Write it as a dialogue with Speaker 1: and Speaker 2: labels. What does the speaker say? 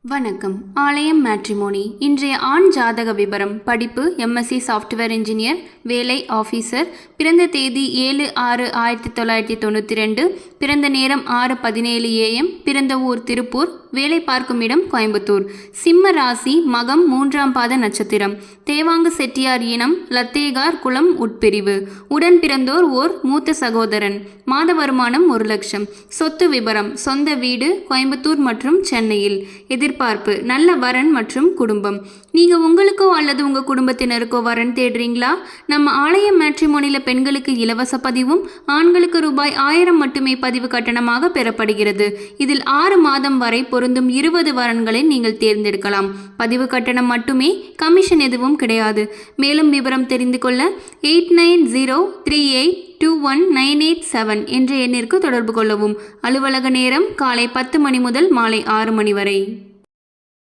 Speaker 1: வணக்கம். ஆலயம் மேட்ரிமோனி. இன்றைய ஆண் ஜாதக விபரம். படிப்பு எம்எஸ்சி சாஃப்ட்வேர் இன்ஜினியர், வேலை ஆஃபீஸர், பிறந்த தேதி 7/6/1992, பிறந்த நேரம் 6:17 AM, பிறந்த ஊர் திருப்பூர், வேலை பார்க்கும் இடம் கோயம்புத்தூர், சிம்ம ராசி, மகம் 3ஆம் பாத நட்சத்திரம், தேவாங்கு செட்டியார் இனம், லத்தேகார் குலம் உட்பிரிவு, உடன் பிறந்தோர் ஓர் மூத்த சகோதரன், மாத வருமானம் 1 லட்சம், சொத்து விபரம், சொந்த வீடு கோயம்புத்தூர் மற்றும் சென்னையில், எதிர்பார்ப்பு நல்ல வரன் மற்றும் குடும்பம். நீங்க உங்களுக்கோ அல்லது உங்க குடும்பத்தினருக்கோ வரன் தேடுறீங்களா? நம்ம ஆலயம் மேட்ரிமோனியில் பெண்களுக்கு இலவச பதிவும், ஆண்களுக்கு ரூபாய் 1000 மட்டுமே பதிவு கட்டணமாக பெறப்படுகிறது. இதில் 6 மாதம் வரை பொருந்தும் 20 வரன்களை நீங்கள் தேர்ந்தெடுக்கலாம். பதிவு கட்டணம் மட்டுமே, கமிஷன் எதுவும் கிடையாது. மேலும் விவரம் தெரிந்து கொள்ள 8903821987 என்ற எண்ணிற்கு தொடர்பு கொள்ளவும். அலுவலக நேரம் காலை 10 மணி முதல் மாலை 6 மணி வரை.